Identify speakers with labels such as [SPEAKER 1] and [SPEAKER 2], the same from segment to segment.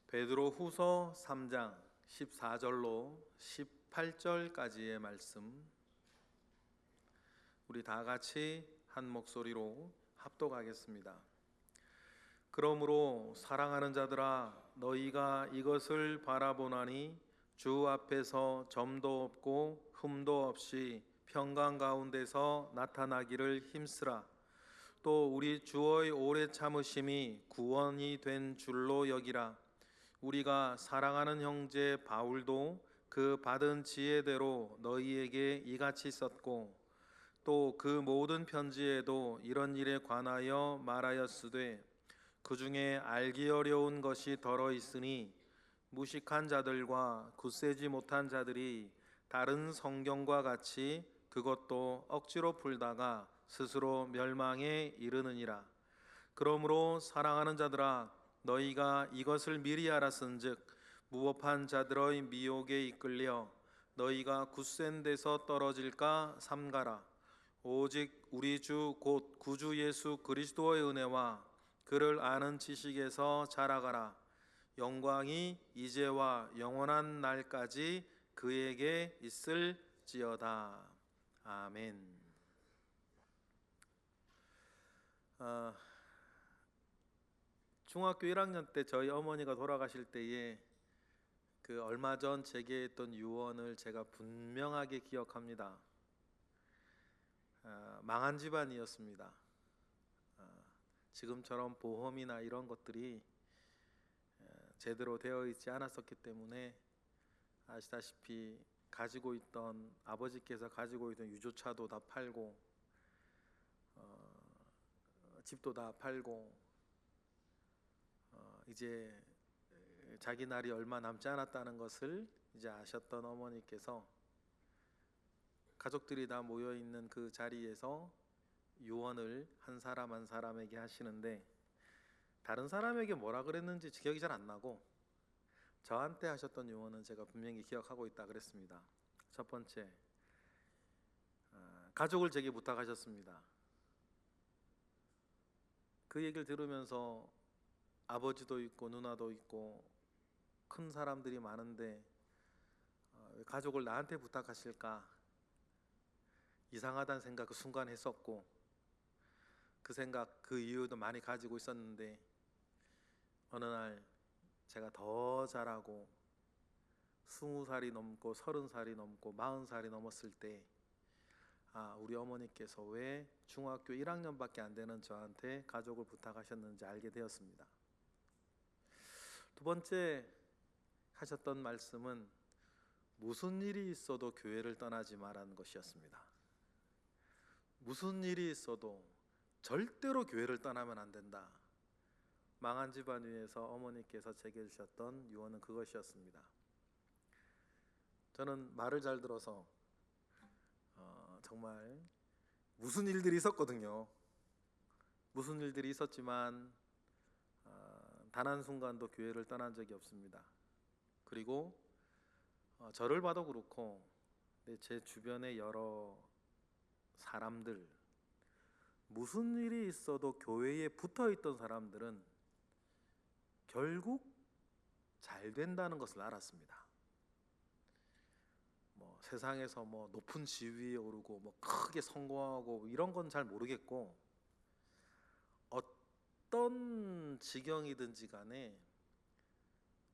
[SPEAKER 1] 베드로 후서 3장 14절로 18절까지의 말씀, 우리 다 같이 한 목소리로 합독하겠습니다. 그러므로 사랑하는 자들아, 너희가 이것을 바라보나니 주 앞에서 점도 없고 흠도 없이 평강 가운데서 나타나기를 힘쓰라. 또 우리 주의 오래 참으심이 구원이 된 줄로 여기라. 우리가 사랑하는 형제 바울도 그 받은 지혜대로 너희에게 이같이 썼고, 또 그 모든 편지에도 이런 일에 관하여 말하였으되 그 중에 알기 어려운 것이 덜어 있으니 무식한 자들과 굳세지 못한 자들이 다른 성경과 같이 그것도 억지로 풀다가 스스로 멸망에 이르느니라. 그러므로 사랑하는 자들아, 너희가 이것을 미리 알았은즉 무법한 자들의 미혹에 이끌려 너희가 굳센 데서 떨어질까 삼가라. 오직 우리 주 곧 구주 예수 그리스도의 은혜와 그를 아는 지식에서 자라가라. 영광이 이제와 영원한 날까지 그에게 있을지어다. 아멘. 중학교 1학년 때 저희 어머니가 돌아가실 때에 그 얼마 전 제게 했던 유언을 제가 분명하게 기억합니다. 망한 집안이었습니다. 지금처럼 보험이나 이런 것들이 제대로 되어 있지 않았었기 때문에 아시다시피 가지고 있던, 아버지께서 가지고 있던 유조차도 다 팔고 집도 다 팔고 이제 자기 날이 얼마 남지 않았다는 것을 이제 아셨던 어머니께서 가족들이 다 모여 있는 그 자리에서 유언을 한 사람 한 사람에게 하시는데, 다른 사람에게 뭐라 그랬는지 기억이 잘 안 나고 저한테 하셨던 유언은 제가 분명히 기억하고 있다 그랬습니다. 첫 번째, 가족을 제게 부탁하셨습니다. 그 얘기를 들으면서 아버지도 있고 누나도 있고 큰 사람들이 많은데 가족을 나한테 부탁하실까 이상하다는 생각 그 순간 했었고, 그 생각 그 이유도 많이 가지고 있었는데, 어느 날 제가 더 자라고 20살이 넘고 30살이 넘고 40살이 넘었을 때 우리 어머니께서 왜 중학교 1학년밖에 안 되는 저한테 가족을 부탁하셨는지 알게 되었습니다. 두 번째 하셨던 말씀은 무슨 일이 있어도 교회를 떠나지 말라는 것이었습니다. 무슨 일이 있어도 절대로 교회를 떠나면 안 된다. 망한 집안 위에서 어머니께서 제게 주셨던 유언은 그것이었습니다. 저는 말을 잘 들어서 정말 무슨 일들이 있었거든요. 무슨 일들이 있었지만 단 한순간도 교회를 떠난 적이 없습니다. 그리고 저를 봐도 그렇고 제 주변의 여러 사람들, 무슨 일이 있어도 교회에 붙어있던 사람들은 결국 잘 된다는 것을 알았습니다. 세상에서 높은 지위에 오르고 크게 성공하고 이런 건 잘 모르겠고, 어떤 지경이든지 간에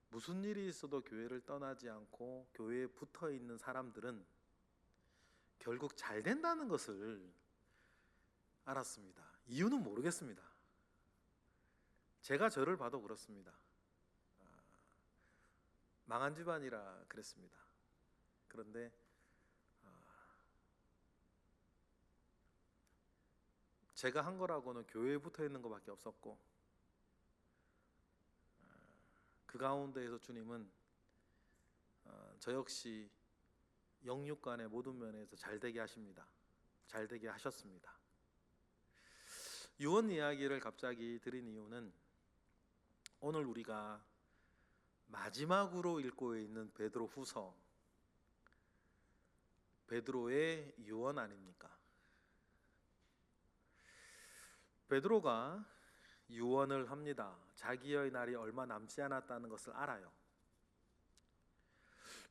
[SPEAKER 1] 무슨 일이 있어도 교회를 떠나지 않고 교회에 붙어 있는 사람들은 결국 잘 된다는 것을 알았습니다. 이유는 모르겠습니다. 제가 저를 봐도 그렇습니다. 망한 집안이라 그랬습니다. 그런데 제가 한 거라고는 교회에 붙어 있는 것밖에 없었고, 그 가운데에서 주님은 저 역시 영육간의 모든 면에서 잘되게 하십니다. 잘되게 하셨습니다. 유언 이야기를 갑자기 드린 이유는 오늘 우리가 마지막으로 읽고 있는 베드로 후서, 베드로의 유언 아닙니까? 베드로가 유언을 합니다. 자기의 날이 얼마 남지 않았다는 것을 알아요.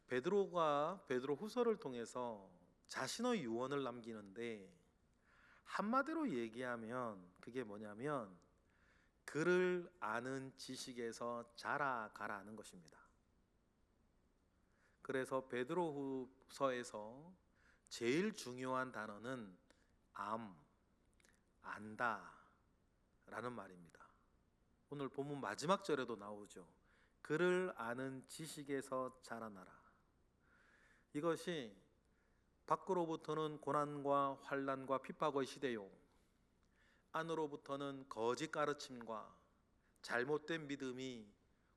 [SPEAKER 1] 베드로가 베드로후서를 통해서 자신의 유언을 남기는데 한마디로 얘기하면 그게 뭐냐면 그를 아는 지식에서 자라가라는 것입니다. 그래서 베드로후서에서 제일 중요한 단어는 안다 라는 말입니다. 오늘 본문 마지막 절에도 나오죠. 그를 아는 지식에서 자라나라. 이것이 밖으로부터는 고난과 환난과 핍박의 시대요, 안으로부터는 거짓 가르침과 잘못된 믿음이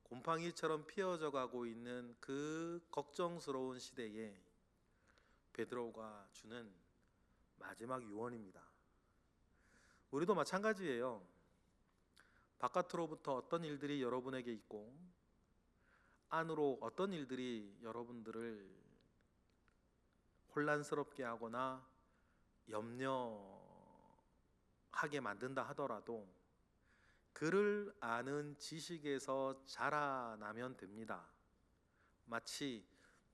[SPEAKER 1] 곰팡이처럼 피어져 가고 있는 그 걱정스러운 시대에 베드로가 주는 마지막 유언입니다. 우리도 마찬가지예요. 바깥으로부터 어떤 일들이 여러분에게 있고 안으로 어떤 일들이 여러분들을 혼란스럽게 하거나 염려하게 만든다 하더라도 그를 아는 지식에서 자라나면 됩니다. 마치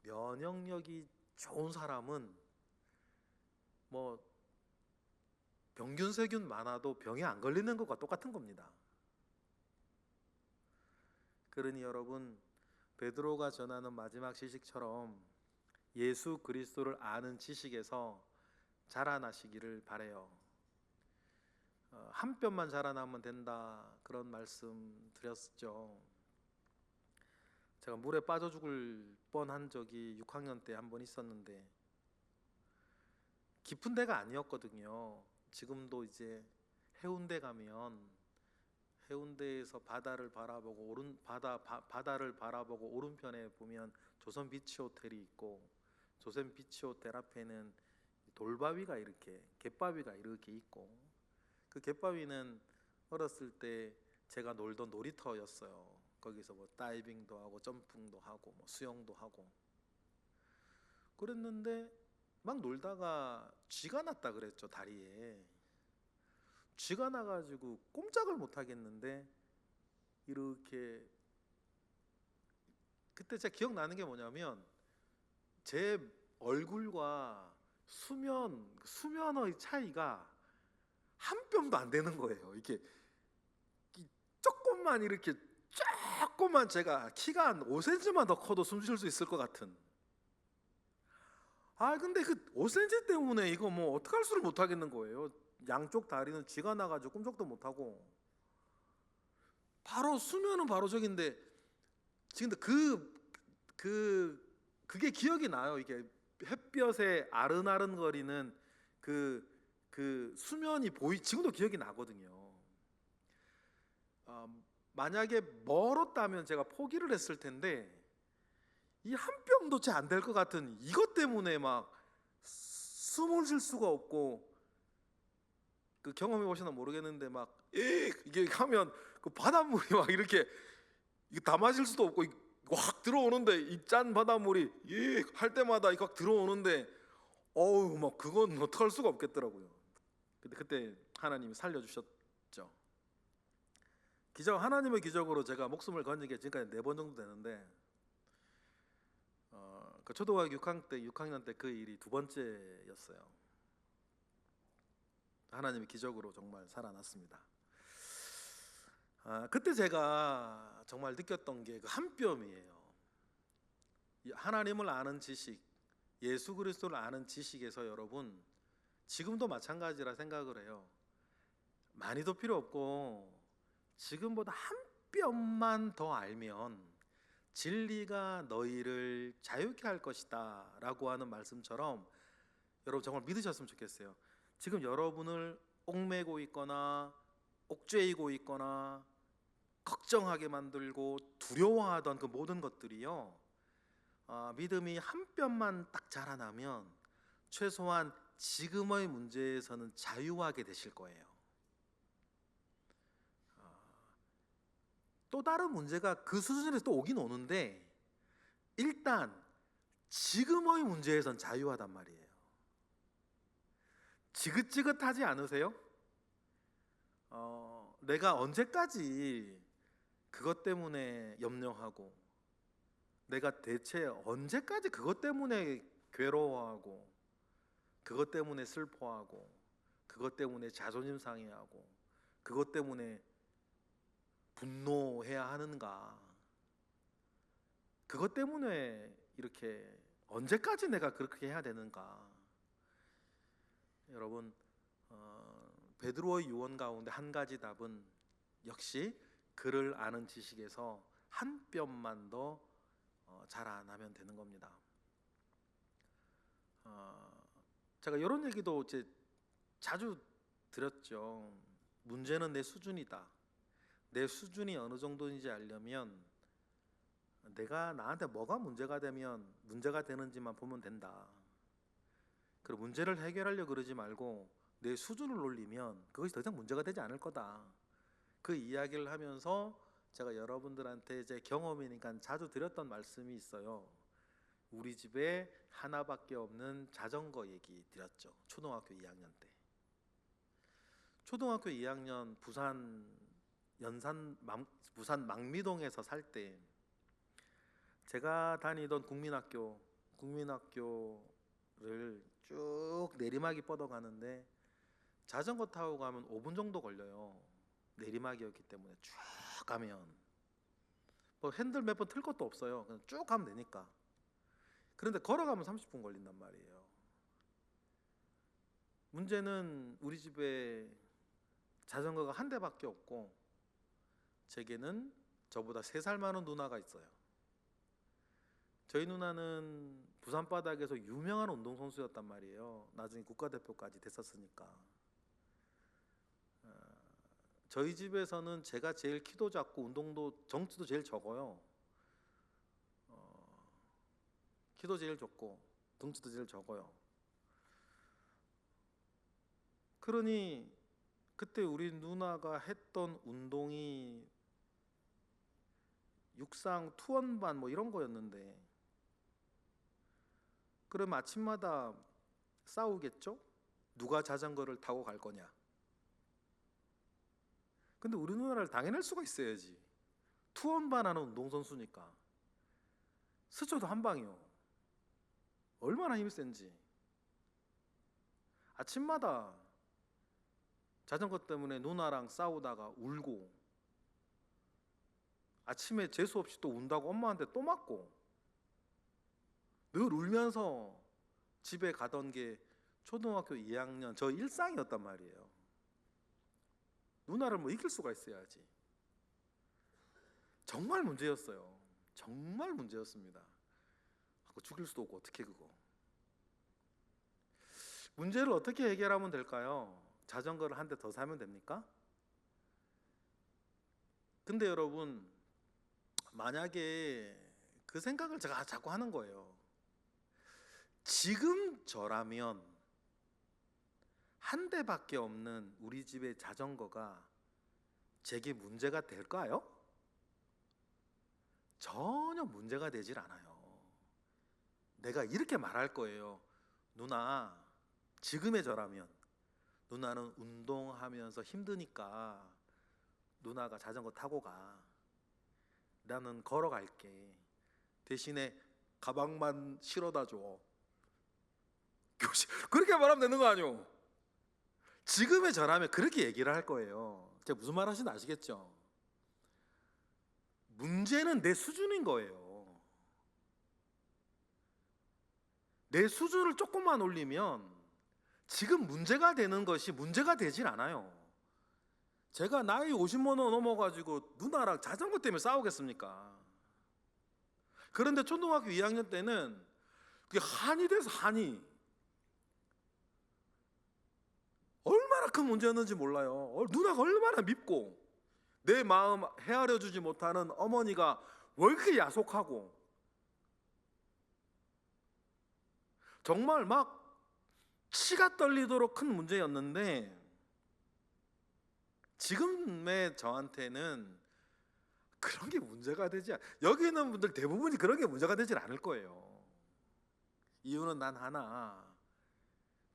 [SPEAKER 1] 면역력이 좋은 사람은 병균 세균 많아도 병에 안 걸리는 것과 똑같은 겁니다. 그러니 여러분, 베드로가 전하는 마지막 지식처럼 예수 그리스도를 아는 지식에서 자라나시기를 바라요. 한 뼘만 자라나면 된다 그런 말씀 드렸죠. 제가 물에 빠져 죽을 뻔한 적이 6학년 때 한 번 있었는데 깊은 데가 아니었거든요. 지금도 이제 해운대 가면 해운대에서 바다를 바라보고 바다를 바라보고 오른편에 보면 조선 비치 호텔이 있고 조선 비치 호텔 앞에는 돌바위가 이렇게 갯바위가 이렇게 있고 그 갯바위는 어렸을 때 제가 놀던 놀이터였어요. 거기서 다이빙도 하고 점프도 하고 수영도 하고 그랬는데 막 놀다가 쥐가 났다 그랬죠. 다리에 쥐가 나가지고 꼼짝을 못 하겠는데 이렇게 그때 제가 기억나는 게 뭐냐면 제 얼굴과 수면의 차이가 한 뼘도 안 되는 거예요. 이렇게 조금만 이렇게 조금만 제가 키가 한 5cm만 더 커도 숨 쉴 수 있을 것 같은. 근데 그 5cm 때문에 이거 어떡할 수를 못 하겠는 거예요. 양쪽 다리는 쥐가 나가지고 꼼짝도 못 하고 바로 수면은 바로 저긴데 지금 그게 기억이 나요. 이게 햇볕에 아른아른거리는 그 수면이 지금도 기억이 나거든요. 만약에 멀었다면 제가 포기를 했을 텐데 이 한 뼘도 채 안 될 것 같은 이것 때문에 막 숨을 쉴 수가 없고 그 경험해 보시나 모르겠는데 막 이게 하면 그 바닷물이 막 이렇게 다 마실 수도 없고 확 들어오는데 이 짠 바닷물이 할 때마다 확 들어오는데 막 그건 어떡할 수가 없겠더라고요. 근데 그때 하나님이 살려주셨죠. 하나님의 기적으로 제가 목숨을 건진 게 지금까지 4번 정도 되는데 그 초등학교 6학년 때 그 일이 2번째였어요. 하나님의 기적으로 정말 살아났습니다. 그때 제가 정말 느꼈던 게 그 한 뼘이에요. 하나님을 아는 지식, 예수 그리스도를 아는 지식에서 여러분 지금도 마찬가지라 생각을 해요. 많이도 필요 없고 지금보다 한 뼘만 더 알면 진리가 너희를 자유케 할 것이다 라고 하는 말씀처럼 여러분 정말 믿으셨으면 좋겠어요. 지금 여러분을 옥매고 있거나 옥죄이고 있거나 걱정하게 만들고 두려워하던 그 모든 것들이요, 믿음이 한 뼘만 딱 자라나면 최소한 지금의 문제에서는 자유하게 되실 거예요. 또 다른 문제가 그 수준에서 또 오긴 오는데 일단 지금의 문제에선 자유하단 말이에요. 지긋지긋하지 않으세요? 내가 언제까지 그것 때문에 염려하고, 내가 대체 언제까지 그것 때문에 괴로워하고, 그것 때문에 슬퍼하고, 그것 때문에 자존심 상해하고, 그것 때문에 분노해야 하는가? 그것 때문에 이렇게 언제까지 내가 그렇게 해야 되는가? 여러분, 베드로의 유언 가운데 한 가지 답은 역시 그를 아는 지식에서 한 뼘만 더 자라나면 되는 겁니다. 제가 이런 얘기도 이제 자주 드렸죠. 문제는 내 수준이다. 내 수준이 어느 정도인지 알려면 내가 나한테 뭐가 문제가 되면 문제가 되는지만 보면 된다. 그리고 문제를 해결하려고 그러지 말고 내 수준을 올리면 그것이 더 이상 문제가 되지 않을 거다. 그 이야기를 하면서 제가 여러분들한테 제 경험이니까 자주 드렸던 말씀이 있어요. 우리 집에 하나밖에 없는 자전거 얘기 드렸죠. 초등학교 2학년 때. 초등학교 2학년 부산 망미동에서 살 때 제가 다니던 국민학교를 쭉 내리막이 뻗어가는데 자전거 타고 가면 5분 정도 걸려요. 내리막이었기 때문에 쭉 가면 뭐 핸들 몇 번 틀 것도 없어요. 그냥 쭉 가면 되니까. 그런데 걸어가면 30분 걸린단 말이에요. 문제는 우리 집에 자전거가 한 대밖에 없고 제게는 저보다 3살 많은 누나가 있어요. 저희 누나는 부산 바닥에서 유명한 운동선수였단 말이에요. 나중에 국가대표까지 됐었으니까. 저희 집에서는 제가 제일 키도 작고 운동도 덩치도 제일 적어요. 키도 제일 적고 덩치도 제일 적어요. 그러니 그때 우리 누나가 했던 운동이 육상 투원반 뭐 이런 거였는데, 그럼 아침마다 싸우겠죠? 누가 자전거를 타고 갈 거냐? 근데 우리 누나를 당해낼 수가 있어야지. 투원반 하는 운동선수니까. 스쳐도 한 방이요. 얼마나 힘이 센지. 아침마다 자전거 때문에 누나랑 싸우다가 울고, 아침에 재수 없이 또 운다고 엄마한테 또 맞고, 늘 울면서 집에 가던 게 초등학교 2학년 저 일상이었단 말이에요. 누나를 뭐 이길 수가 있어야지. 정말 문제였어요. 정말 문제였습니다. 죽일 수도 없고 어떻게 그거. 문제를 어떻게 해결하면 될까요? 자전거를 한 대 더 사면 됩니까? 근데 여러분, 만약에 그 생각을 제가 자꾸 하는 거예요. 지금 저라면 한 대밖에 없는 우리 집의 자전거가 제게 문제가 될까요? 전혀 문제가 되질 않아요. 내가 이렇게 말할 거예요. 누나, 지금의 저라면 누나는 운동하면서 힘드니까 누나가 자전거 타고 가. 나는 걸어갈게. 대신에 가방만 실어다 줘. 그렇게 말하면 되는 거 아니오? 지금의 저라면 그렇게 얘기를 할 거예요. 제가 무슨 말 하시는지 아시겠죠? 문제는 내 수준인 거예요. 내 수준을 조금만 올리면 지금 문제가 되는 것이 문제가 되질 않아요. 제가 나이 50만 원 넘어가지고 누나랑 자전거 때문에 싸우겠습니까? 그런데 초등학교 2학년 때는 그게 한이 돼서 한이 얼마나 큰 문제였는지 몰라요. 누나가 얼마나 밉고 내 마음 헤아려 주지 못하는 어머니가 왜 이렇게 야속하고, 정말 막 치가 떨리도록 큰 문제였는데, 지금의 저한테는 그런 게 문제가 되지 여기 있는 분들 대부분이 그런 게 문제가 되질 않을 거예요. 이유는 난 하나,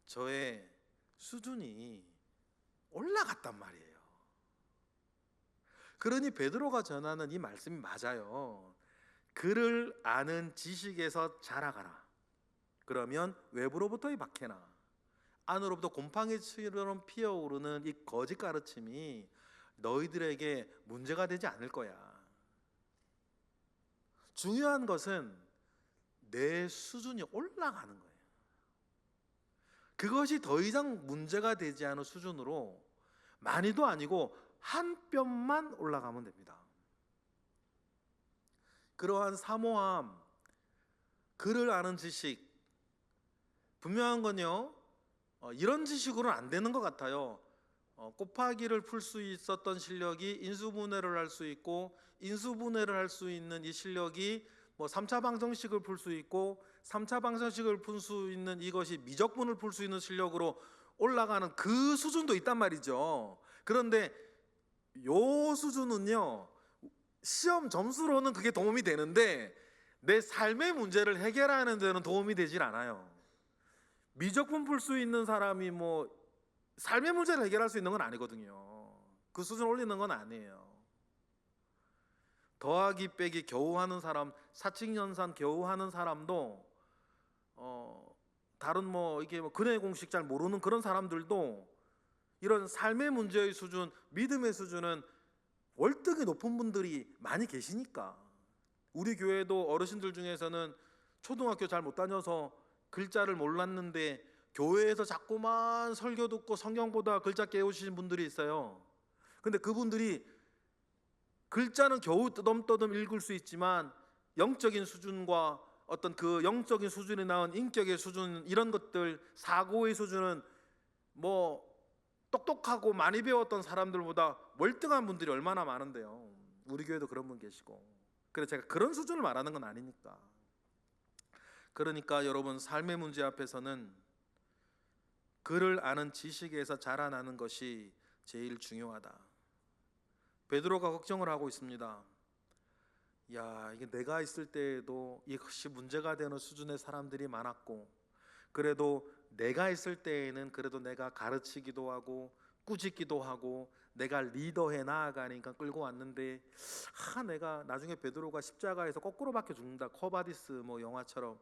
[SPEAKER 1] 저의 수준이 올라갔단 말이에요. 그러니 베드로가 전하는 이 말씀이 맞아요. 그를 아는 지식에서 자라가라. 그러면 외부로부터의 박해나 안으로부터 곰팡이처럼 피어오르는 이 거짓 가르침이 너희들에게 문제가 되지 않을 거야. 중요한 것은 내 수준이 올라가는 거예요. 그것이 더 이상 문제가 되지 않은 수준으로 많이도 아니고 한 뼘만 올라가면 됩니다. 그러한 사모함, 그를 아는 지식, 분명한 건요, 이런 지식으로는 안 되는 것 같아요. 곱하기를 풀 수 있었던 실력이 인수분해를 할 수 있고, 인수분해를 할 수 있는 이 실력이 3차 방정식을 풀 수 있고, 3차 방정식을 풀 수 있는 이것이 미적분을 풀 수 있는 실력으로 올라가는 그 수준도 있단 말이죠. 그런데 요 수준은요, 시험 점수로는 그게 도움이 되는데 내 삶의 문제를 해결하는 데는 도움이 되질 않아요. 미적분 풀 수 있는 사람이 삶의 문제를 해결할 수 있는 건 아니거든요. 그 수준 올리는 건 아니에요. 더하기 빼기 겨우 하는 사람, 사칙연산 겨우 하는 사람도 다른 이게 근해 공식 잘 모르는 그런 사람들도 이런 삶의 문제의 수준, 믿음의 수준은 월등히 높은 분들이 많이 계시니까. 우리 교회도 어르신들 중에서는 초등학교 잘 못 다녀서 글자를 몰랐는데 교회에서 자꾸만 설교 듣고 성경 보다 글자 깨우치신 분들이 있어요. 근데 그분들이 글자는 겨우 떠듬떠듬 읽을 수 있지만 영적인 수준과 어떤 그 영적인 수준에 나온 인격의 수준, 이런 것들, 사고의 수준은 똑똑하고 많이 배웠던 사람들보다 월등한 분들이 얼마나 많은데요. 우리 교회도 그런 분 계시고. 그래서 제가 그런 수준을 말하는 건 아니니까. 그러니까 여러분, 삶의 문제 앞에서는 그를 아는 지식에서 자라나는 것이 제일 중요하다. 베드로가 걱정을 하고 있습니다. 이게 내가 있을 때에도 이것이 문제가 되는 수준의 사람들이 많았고, 그래도 내가 있을 때에는 그래도 내가 가르치기도 하고 꾸짖기도 하고 내가 리더해 나아가니까 끌고 왔는데, 내가 나중에 베드로가 십자가에서 거꾸로 박혀 죽는다, 코바디스 영화처럼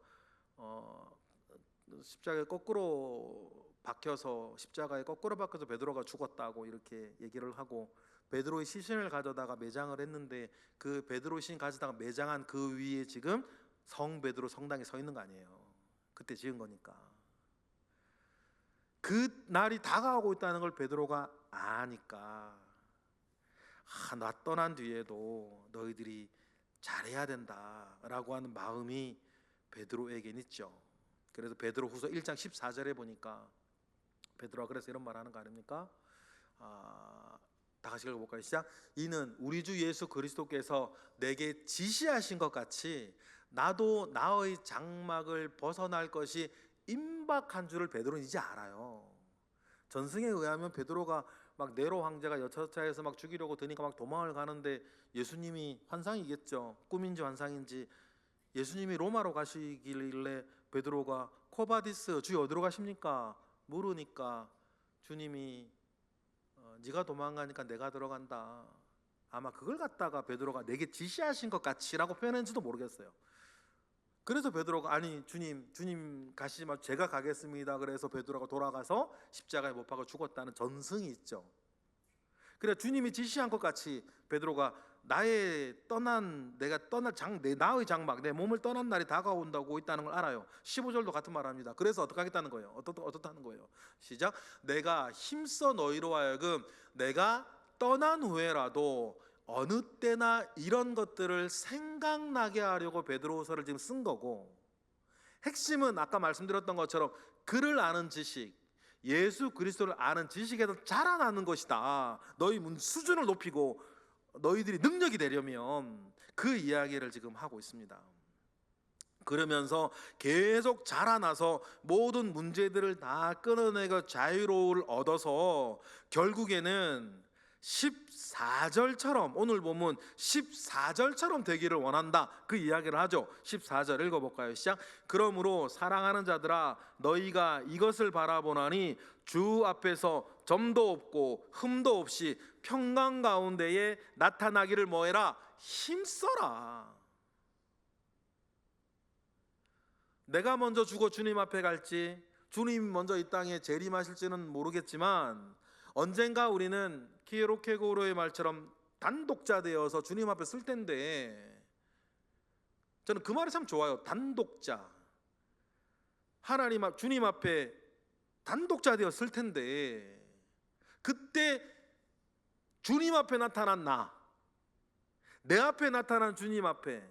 [SPEAKER 1] 십자가에 거꾸로 박혀서 십자가에 거꾸로 박혀서 베드로가 죽었다고 이렇게 얘기를 하고, 베드로의 시신을 가져다가 매장을 했는데 그 베드로 시신 가져다가 매장한 그 위에 지금 성 베드로 성당이 서 있는 거 아니에요. 그때 지은 거니까. 그 날이 다가오고 있다는 걸 베드로가 아니까, 나 떠난 뒤에도 너희들이 잘해야 된다라고 하는 마음이 베드로에겐 있죠. 그래서 베드로후서 1장 14절에 보니까 베드로가 그래서 이런 말 하는 거 아닙니까? 다 같이 읽어볼까요? 시작. 이는 우리 주 예수 그리스도께서 내게 지시하신 것 같이 나도 나의 장막을 벗어날 것이 임박한 줄을 베드로는 이제 알아요. 전승에 의하면 베드로가 네로 황제가 여차여차해서 죽이려고 드니까 도망을 가는데, 예수님이 환상이겠죠, 꿈인지 환상인지, 예수님이 로마로 가시길래 베드로가 코바디스, 주여 어디로 가십니까? 물으니까 주님이 네가 도망가니까 내가 들어간다. 아마 그걸 갖다가 베드로가 내게 지시하신 것 같이라고 표현했는지도 모르겠어요. 그래서 베드로가 아니 주님 가시지 마, 제가 가겠습니다. 그래서 베드로가 돌아가서 십자가에 못 박아 죽었다는 전승이 있죠. 그래 주님이 지시한 것 같이 베드로가 나의 장막, 내 몸을 떠난 날이 다가온다고 있다는 걸 알아요. 15절도 같은 말 합니다. 그래서 어떻게 하겠다는 거예요? 어떻다는 거예요? 시작. 내가 힘써 너희로 하여금 내가 떠난 후에라도 어느 때나 이런 것들을 생각나게 하려고 베드로후서를 지금 쓴 거고, 핵심은 아까 말씀드렸던 것처럼 그를 아는 지식, 예수 그리스도를 아는 지식에서 자라나는 것이다. 너희 수준을 높이고 너희들이 능력이 되려면 그 이야기를 지금 하고 있습니다. 그러면서 계속 자라나서 모든 문제들을 다 끊어내고 자유로움을 얻어서 결국에는 14절처럼, 오늘 보면 14절처럼 되기를 원한다, 그 이야기를 하죠. 14절 읽어볼까요? 시작. 그러므로 사랑하는 자들아, 너희가 이것을 바라보나니 주 앞에서 점도 없고 흠도 없이 평강 가운데에 나타나기를 뭐해라? 힘써라. 내가 먼저 죽어 주님 앞에 갈지, 주님이 먼저 이 땅에 재림하실지는 모르겠지만 언젠가 우리는 키에로케고로의 말처럼 단독자 되어서 주님 앞에 쓸 텐데, 저는 그 말이 참 좋아요. 단독자. 하나님 앞, 주님 앞에 단독자 되어 쓸 텐데, 그때 주님 앞에 나타난 나, 내 앞에 나타난 주님 앞에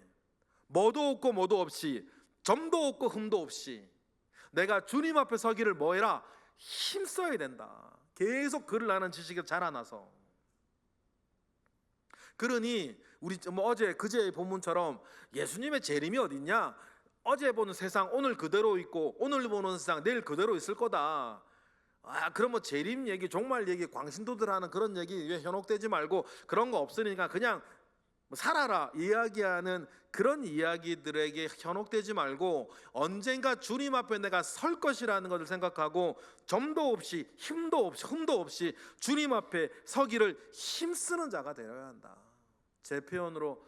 [SPEAKER 1] 뭐도 없고 뭐도 없이, 점도 없고 흠도 없이 내가 주님 앞에 서기를 뭐해라? 힘써야 된다. 계속 글을 아는 지식이 자라나서. 그러니 우리 어제 그제의 본문처럼 예수님의 재림이 어딨냐? 어제 보는 세상 오늘 그대로 있고, 오늘 보는 세상 내일 그대로 있을 거다. 그러면 재림 얘기, 종말 얘기, 광신도들 하는 그런 얘기 왜 현혹되지 말고, 그런 거 없으니까 그냥 살아라 이야기하는 그런 이야기들에게 현혹되지 말고, 언젠가 주님 앞에 내가 설 것이라는 것을 생각하고 점도 없이 힘도 없이 흠도 없이 주님 앞에 서기를 힘쓰는 자가 되어야 한다. 제 표현으로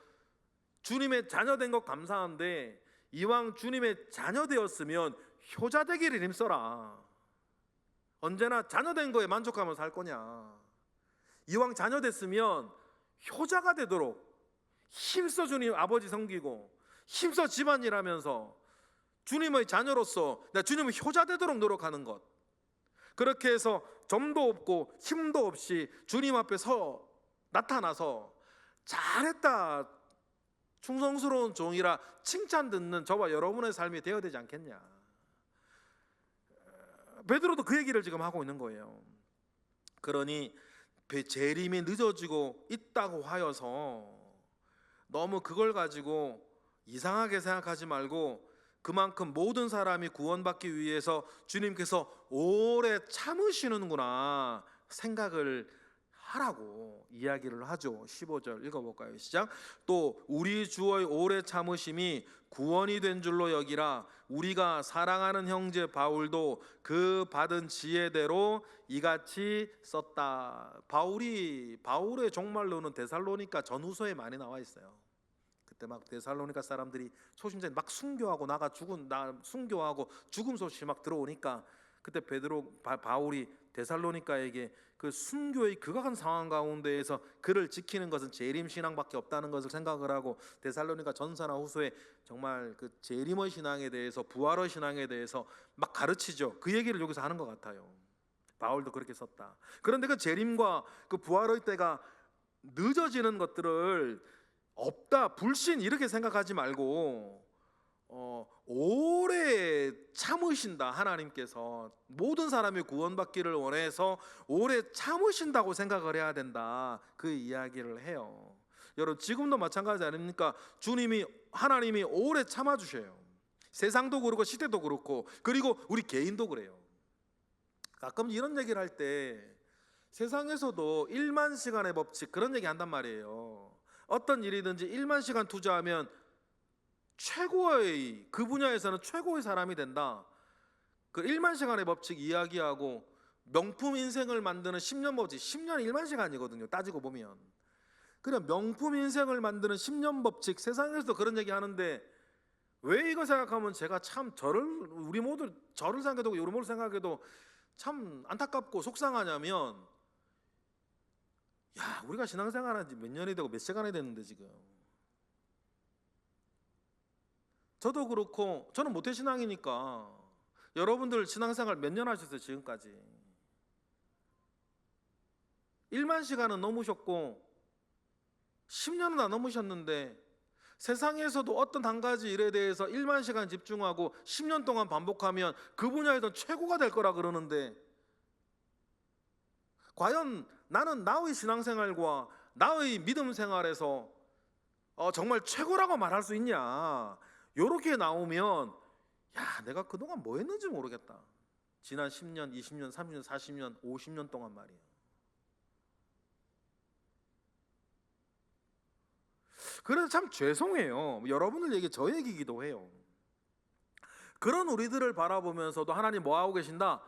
[SPEAKER 1] 주님의 자녀된 것 감사한데, 이왕 주님의 자녀 되었으면 효자 되기를 힘써라. 언제나 자녀된 거에 만족하면서 살 거냐? 이왕 자녀 됐으면 효자가 되도록 힘써 주님 아버지 섬기고, 힘써 집안일 하면서 주님의 자녀로서 내가 주님의 효자 되도록 노력하는 것. 그렇게 해서 점도 없고 힘도 없이 주님 앞에 나타나서 잘했다, 충성스러운 종이라 칭찬 듣는 저와 여러분의 삶이 되어야 되지 않겠냐. 베드로도 그 얘기를 지금 하고 있는 거예요. 그러니 재림이 늦어지고 있다고 하여서 너무 그걸 가지고 이상하게 생각하지 말고, 그만큼 모든 사람이 구원받기 위해서 주님께서 오래 참으시는구나 생각을 하라고 이야기를 하죠. 15절 읽어볼까요? 시작. 또 우리 주의 오래 참으심이 구원이 된 줄로 여기라. 우리가 사랑하는 형제 바울도 그 받은 지혜대로 이같이 썼다. 바울의 종말로는 데살로니가 전후서에 많이 나와 있어요. 그때 막 데살로니가 사람들이 초신자인 막 순교하고 순교하고 죽음 소식이 막 들어오니까, 그때 바울이 데살로니가에게 그 순교의 극악한 상황 가운데에서 그를 지키는 것은 재림 신앙밖에 없다는 것을 생각을 하고, 데살로니가 전서나 후서에 정말 그 재림의 신앙에 대해서, 부활의 신앙에 대해서 막 가르치죠. 그 얘기를 여기서 하는 것 같아요. 바울도 그렇게 썼다. 그런데 그 재림과 그 부활의 때가 늦어지는 것들을 없다, 불신 이렇게 생각하지 말고 오래 참으신다. 하나님께서 모든 사람이 구원받기를 원해서 오래 참으신다고 생각을 해야 된다. 그 이야기를 해요. 여러분 지금도 마찬가지 아닙니까? 하나님이 오래 참아주셔요. 세상도 그렇고 시대도 그렇고, 그리고 우리 개인도 그래요. 가끔 이런 얘기를 할 때 세상에서도 1만 시간의 법칙 그런 얘기 한단 말이에요. 어떤 일이든지 1만 시간 투자하면 최고의, 그 분야에서는 최고의 사람이 된다. 그 1만 시간의 법칙 이야기하고, 명품 인생을 만드는 10년 법칙, 10년 1만 시간이거든요. 따지고 보면. 그냥 명품 인생을 만드는 10년 법칙, 세상에서도 그런 얘기 하는데, 왜 이거 생각하면 제가 참 우리 모두 저를 생각해도 우리 모두 생각해도 참 안타깝고 속상하냐면, 우리가 신앙생활한 지 몇 년이 되고 몇 시간이 됐는데, 지금 저도 그렇고, 저는 모태신앙이니까 여러분들 신앙생활 몇 년 하셨어요? 지금까지 1만 시간은 넘으셨고 10년은 안 넘으셨는데, 세상에서도 어떤 한 가지 일에 대해서 1만 시간 집중하고 10년 동안 반복하면 그 분야에서 최고가 될 거라 그러는데, 과연 나는 나의 신앙생활과 나의 믿음 생활에서 정말 최고라고 말할 수 있냐? 요렇게 나오면 내가 그동안 뭐 했는지 모르겠다. 지난 10년, 20년, 30년, 40년, 50년 동안 말이에요. 그래서 참 죄송해요. 여러분들 얘기 저 얘기기도 해요. 그런 우리들을 바라보면서도 하나님 뭐 하고 계신다?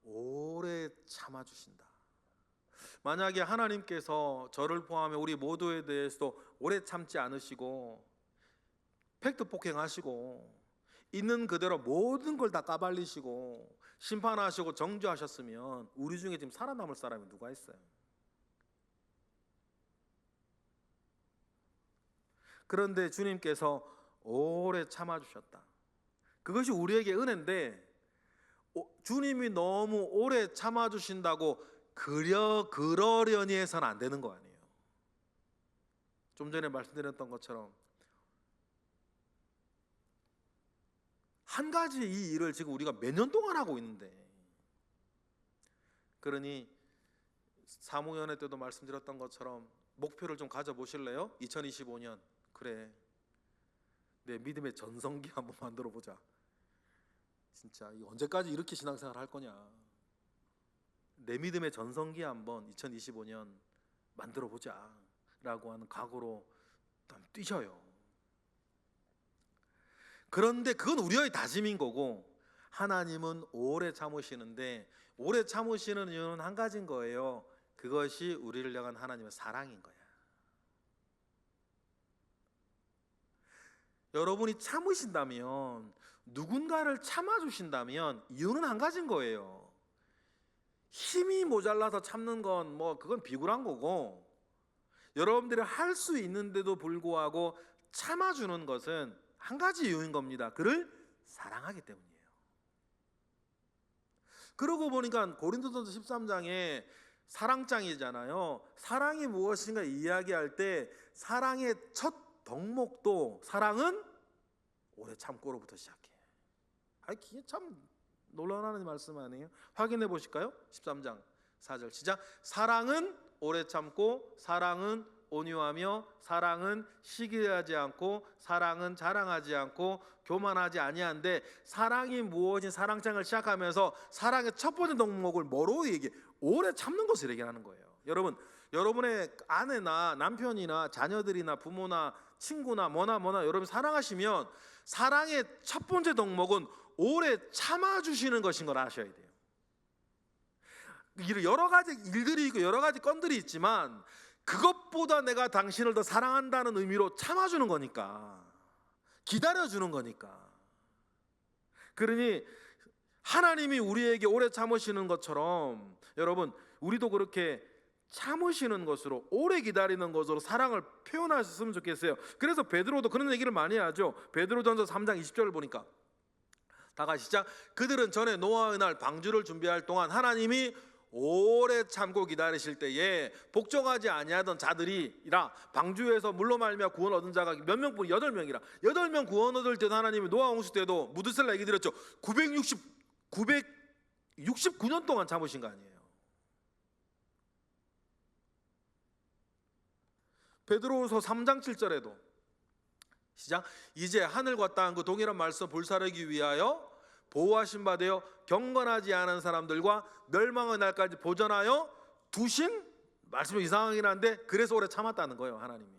[SPEAKER 1] 오래 참아주신다. 만약에 하나님께서 저를 포함해 우리 모두에 대해서도 오래 참지 않으시고 팩트 폭행하시고 있는 그대로 모든 걸 다 까발리시고 심판하시고 정죄하셨으면 우리 중에 지금 살아남을 사람이 누가 있어요? 그런데 주님께서 오래 참아주셨다. 그것이 우리에게 은혜인데 주님이 너무 오래 참아주신다고 그러려니 해서는 안 되는 거 아니에요. 좀 전에 말씀드렸던 것처럼 한 가지 이 일을 지금 우리가 몇 년 동안 하고 있는데, 그러니 사무연회 때도 말씀드렸던 것처럼 목표를 좀 가져보실래요? 2025년 그래, 내 믿음의 전성기 한번 만들어 보자. 진짜 언제까지 이렇게 신앙생활 할 거냐. 내 믿음의 전성기 한번 2025년 만들어 보자 라고 하는 각오로 뛰셔요. 그런데 그건 우리의 다짐인 거고, 하나님은 오래 참으시는데 오래 참으시는 이유는 한 가지인 거예요. 그것이 우리를 향한 하나님의 사랑인 거야. 여러분이 참으신다면, 누군가를 참아주신다면 이유는 한 가지인 거예요. 힘이 모자라서 참는 건 그건 비굴한 거고, 여러분들이 할 수 있는데도 불구하고 참아주는 것은 한 가지 이유인 겁니다. 그를 사랑하기 때문이에요. 그러고 보니까 고린도전서 13장에 사랑장이잖아요. 사랑이 무엇인가 이야기할 때 사랑의 첫 덕목도 사랑은 오래 참고로부터 시작해. 이게 참 놀라운 말씀 아니에요? 확인해 보실까요? 13장 4절 시작. 사랑은 오래 참고, 사랑은 온유하며, 사랑은 시기하지 않고, 사랑은 자랑하지 않고, 교만하지 아니한데, 사랑이 무엇인 사랑장을 시작하면서 사랑의 첫 번째 덕목을 뭐로 얘기해? 오래 참는 것을 얘기하는 거예요. 여러분, 여러분의 아내나 남편이나 자녀들이나 부모나 친구나 뭐나 여러분 사랑하시면 사랑의 첫 번째 덕목은 오래 참아주시는 것인 걸 아셔야 돼요. 여러 가지 일들이 있고 여러 가지 건들이 있지만 그것보다 내가 당신을 더 사랑한다는 의미로 참아주는 거니까, 기다려주는 거니까. 그러니 하나님이 우리에게 오래 참으시는 것처럼 여러분, 우리도 그렇게 참으시는 것으로, 오래 기다리는 것으로 사랑을 표현하셨으면 좋겠어요. 그래서 베드로도 그런 얘기를 많이 하죠. 베드로전서 3장 20절을 보니까 다 같이 시작. 그들은 전에 노아의 날 방주를 준비할 동안 하나님이 오래 참고 기다리실 때에 복종하지 아니하던 자들이라, 방주에서 물로 말미암아 구원 얻은 자가 몇 명뿐? 8명이라 8명 구원 얻을 때도 하나님이 노아 홍수 때도 무드셀라 얘기 드렸죠. 969년 동안 참으신 거 아니에요. 베드로후서 3장 7절에도 시작. 이제 하늘과 땅 그 동일한 말씀 불사르기 위하여 보호하신 바 되어 경건하지 않은 사람들과 멸망의 날까지 보전하여 두신, 말씀이 이상하긴 한데 그래서 오래 참았다는 거예요. 하나님이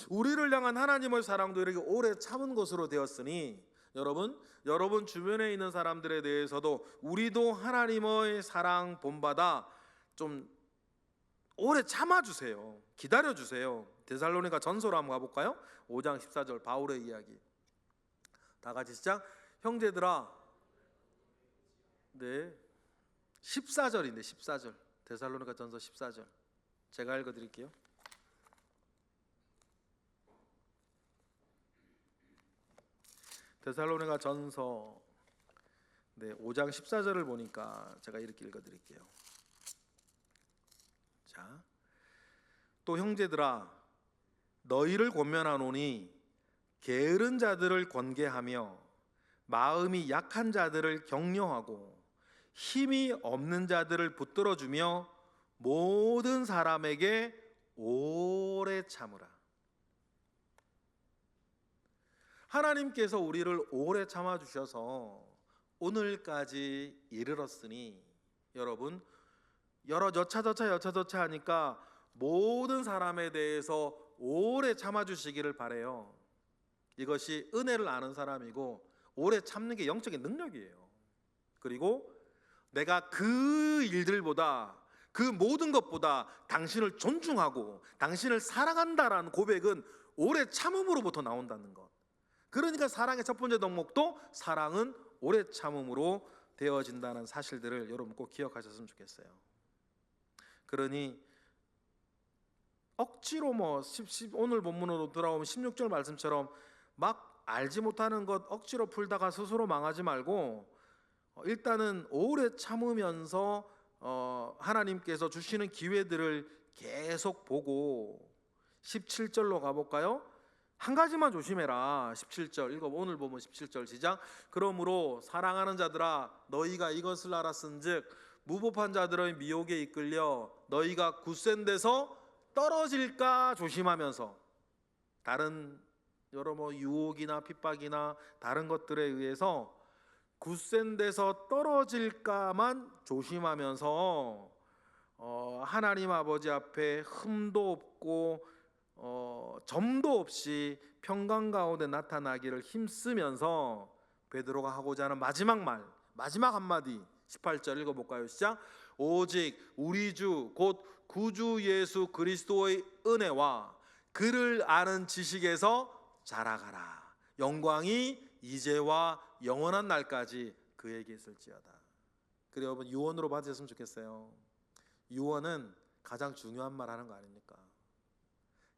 [SPEAKER 1] 우리를 향한 하나님의 사랑도 이렇게 오래 참은 것으로 되었으니, 여러분 주변에 있는 사람들에 대해서도 우리도 하나님의 사랑 본받아 좀 오래 참아주세요. 기다려주세요. 데살로니가 전서로 한번 가볼까요? 5장 14절 바울의 이야기. 다 같이 시작. 형제들아, 네, 14절인데 14절 데살로니가 전서 14절 제가 읽어드릴게요. 데살로니가 전서 5장 14절을 보니까 제가 이렇게 읽어드릴게요. 자, 또 형제들아, 너희를 권면하노니 게으른 자들을 권계하며 마음이 약한 자들을 격려하고 힘이 없는 자들을 붙들어주며 모든 사람에게 오래 참으라. 하나님께서 우리를 오래 참아주셔서 오늘까지 이르렀으니, 여러분 여차저차 하니까 모든 사람에 대해서 오래 참아주시기를 바라요. 이것이 은혜를 아는 사람이고 오래 참는 게 영적인 능력이에요. 그리고 내가 그 일들보다, 그 모든 것보다 당신을 존중하고 당신을 사랑한다라는 고백은 오래 참음으로부터 나온다는 것. 그러니까 사랑의 첫 번째 덕목도 사랑은 오래 참음으로 되어진다는 사실들을 여러분 꼭 기억하셨으면 좋겠어요. 그러니 억지로 오늘 본문으로 돌아오면 16절 말씀처럼 막 알지 못하는 것 억지로 풀다가 스스로 망하지 말고 일단은 오래 참으면서 하나님께서 주시는 기회들을 계속 보고 17절로 가볼까요? 한 가지만 조심해라. 17절 오늘 보면 17절 시작. 그러므로 사랑하는 자들아 너희가 이것을 알았은즉 무법한 자들의 미혹에 이끌려 너희가 굳센 데서 떨어질까 조심하면서, 다른 여러 유혹이나 핍박이나 다른 것들에 의해서 굳센 데서 떨어질까만 조심하면서 하나님 아버지 앞에 흠도 없고 점도 없이 평강 가운데 나타나기를 힘쓰면서 베드로가 하고자 하는 마지막 한마디 18절 읽어볼까요? 시작. 오직 우리 주 곧 구주 예수 그리스도의 은혜와 그를 아는 지식에서 자라가라. 영광이 이제와 영원한 날까지 그에게 있을지어다. 그래 여러분 유언으로 받으셨으면 좋겠어요. 유언은 가장 중요한 말 하는 거 아닙니까?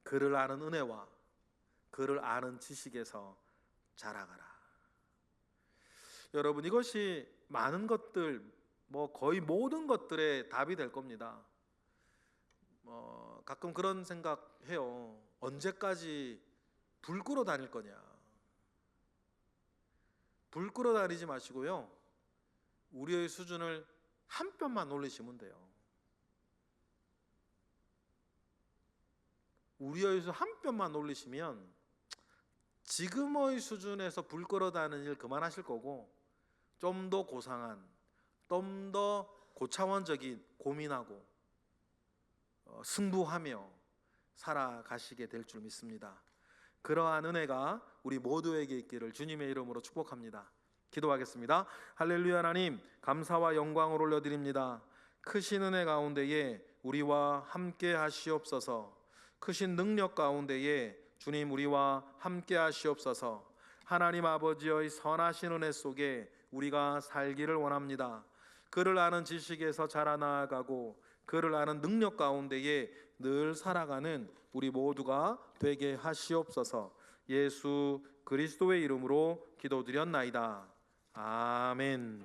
[SPEAKER 1] 그를 아는 은혜와 그를 아는 지식에서 자라가라. 여러분 이것이 많은 것들 거의 모든 것들의 답이 될 겁니다. 가끔 그런 생각해요. 언제까지 불 끄러 다닐 거냐. 불 끄러 다니지 마시고요, 우리의 수준을 한 뼘만 올리시면 돼요. 우리의 수준 한 뼘만 올리시면 지금의 수준에서 불 끄러 다니는 일 그만하실 거고 좀 더 고상한, 좀 더 고차원적인 고민하고 승부하며 살아가시게 될 줄 믿습니다. 그러한 은혜가 우리 모두에게 있기를 주님의 이름으로 축복합니다. 기도하겠습니다. 할렐루야. 하나님 감사와 영광을 올려드립니다. 크신 은혜 가운데에 우리와 함께 하시옵소서. 크신 능력 가운데에 주님 우리와 함께 하시옵소서. 하나님 아버지의 선하신 은혜 속에 우리가 살기를 원합니다. 그를 아는 지식에서 자라나가고 그를 아는 능력 가운데에 늘 살아가는 우리 모두가 되게 하시옵소서. 예수 그리스도의 이름으로 기도드렸나이다. 아멘.